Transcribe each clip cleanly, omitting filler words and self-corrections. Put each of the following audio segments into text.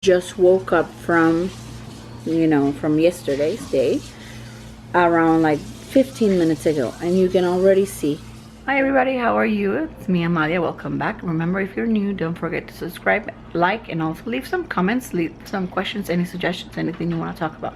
Just woke up from, from yesterday's day around like 15 minutes ago, and you can already see. Hi everybody, how are you? It's me, Amalia. Welcome back. Remember, if you're new, don't forget to subscribe, like, and also leave some comments, leave some questions, any suggestions, anything you want to talk about.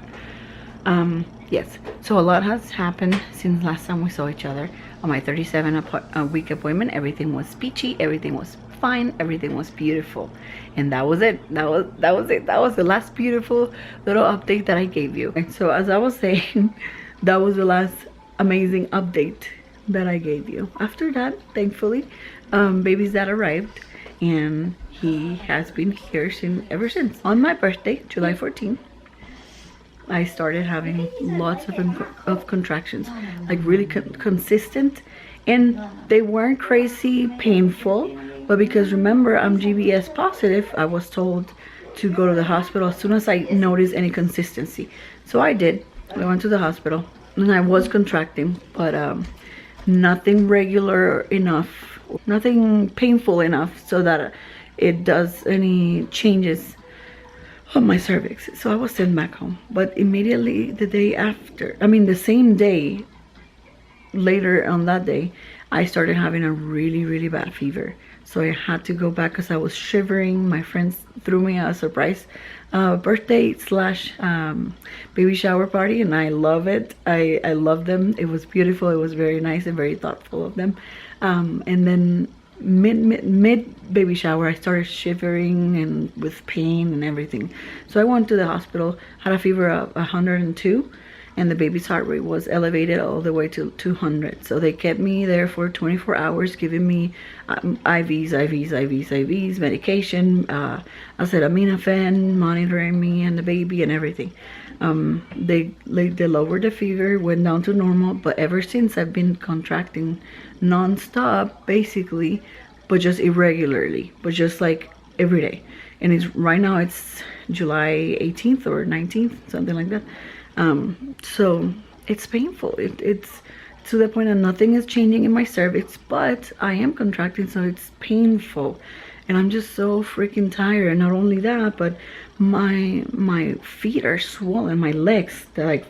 Yes, so a lot has happened since last time we saw each other. On my 37-week appointment, everything was peachy, everything was fine, everything was beautiful, and that was it. That was it. That was the last beautiful little update that I gave you. And so, as I was saying, that was the last amazing update that I gave you. After that, thankfully, baby's dad arrived, and he has been here ever since. On my birthday, July 14th, I started having lots of contractions, like really consistent, and they weren't crazy painful, but because remember, I'm GBS positive, I was told to go to the hospital as soon as I noticed any consistency. So I did. I went to the hospital, and I was contracting, but nothing regular enough, nothing painful enough so that it does any changes on my cervix. So I was sent back home, but immediately the day after, the same day, later on that day, I started having a really bad fever. So I had to go back because I was shivering. My friends threw me a surprise birthday slash baby shower party, and I love it. I love them. It was beautiful. It was very nice and very thoughtful of them. And then mid baby shower, I started shivering and with pain and everything. So I went to the hospital, had a fever of 102, and the baby's heart rate was elevated all the way to 200. So they kept me there for 24 hours, giving me IVs, medication, acetaminophen, monitoring me and the baby and everything. They lowered the fever, went down to normal, but ever since I've been contracting non-stop, basically, but just irregularly, but just like every day. And right now it's July 18th or 19th, something like that. So it's painful. It's to the point that nothing is changing in my cervix, but I am contracting, so it's painful, and I'm just so freaking tired. And not only that, but my feet are swollen. My legs, they're like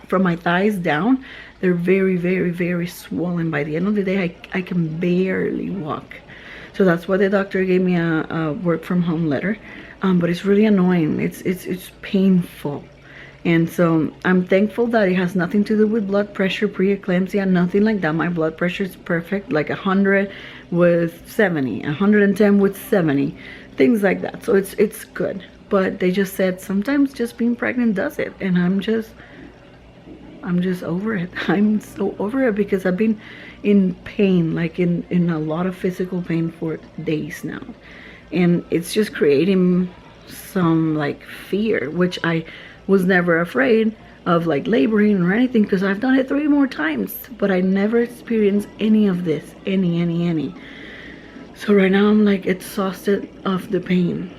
from my thighs down, they're very swollen. By the end of the day, I can barely walk. So that's why the doctor gave me a work from home letter. But it's really annoying. It's painful. And so I'm thankful that it has nothing to do with blood pressure, preeclampsia, nothing like that. My blood pressure is perfect, like 100 with 70, 110 with 70, things like that. So it's good. But they just said sometimes just being pregnant does it, and I'm just over it. I'm so over it because I've been in pain, like in a lot of physical pain for days now, and it's just creating some like fear, which I was never afraid of, like laboring or anything, because I've done it 3 more times, but I never experienced any of this, any. So right now I'm like exhausted of the pain.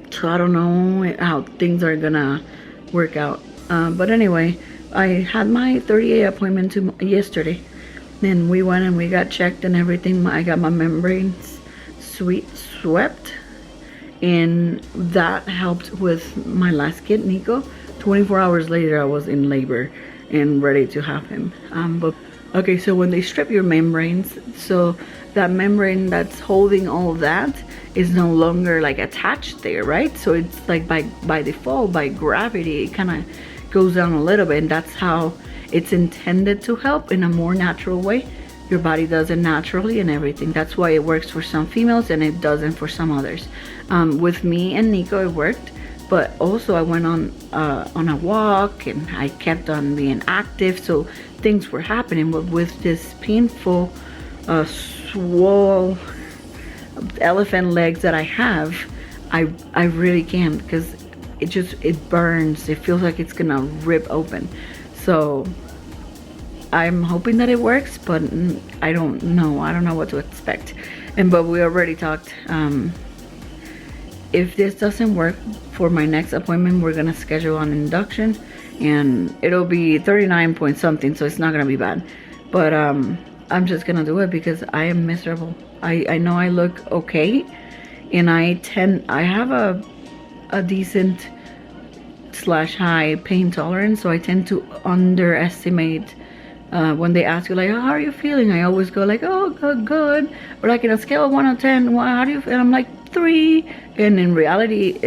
So I don't know how things are gonna work out. But anyway, I had my 38 appointment yesterday. Then we went and we got checked and everything. I got my membranes swept, and that helped with my last kid, Nico. 24 hours later, I was in labor and ready to have him. But okay, so when they strip your membranes, so that membrane that's holding all of that is no longer like attached there, right? So it's like by default, by gravity, it kind of goes down a little bit, and that's how it's intended to help in a more natural way. Your body does it naturally and everything. That's why it works for some females and it doesn't for some others. With me and Nico, it worked, but also I went on a walk and I kept on being active, so things were happening. But with this painful swole elephant legs that I have, I really can't, because it burns. It feels like it's gonna rip open. So I'm hoping that it works, but I don't know what to expect. But we already talked, if this doesn't work, for my next appointment we're gonna schedule an induction, and it'll be 39 point something, so it's not gonna be bad. But I'm just gonna do it because I am miserable. I know I look okay, and I have a a decent slash high pain tolerance, so I tend to underestimate when they ask you like, oh, how are you feeling? I always go like, oh, good. Or like in a scale of 1 to 10, how do you feel? And I'm like 3. And in reality,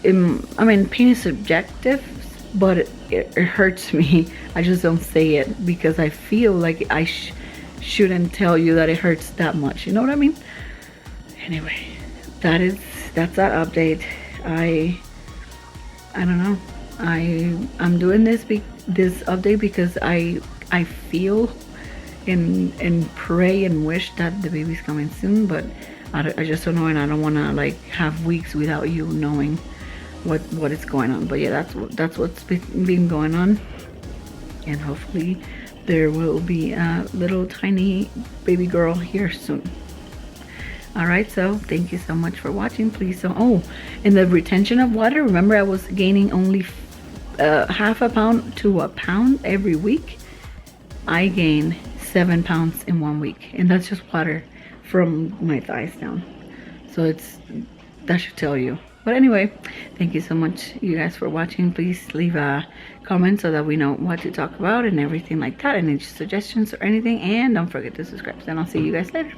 I mean, pain is subjective, but it hurts me. I just don't say it because I feel like I shouldn't tell you that it hurts that much. You know what I mean? Anyway, that's that update. I don't know. I'm doing this update because I feel and pray and wish that the baby's coming soon, but I just don't know, and I don't want to like have weeks without you knowing what is going on. But yeah, that's what's been going on, and hopefully there will be a little tiny baby girl here soon. All right, so thank you so much for watching. Please in the retention of water, remember I was gaining only half a pound to a pound every week. I gained 7 pounds in 1 week, and that's just water from my thighs down. So that should tell you. But anyway, thank you so much, you guys, for watching. Please leave a comment so that we know what to talk about and everything like that, and any suggestions or anything. And don't forget to subscribe, and I'll see you guys later.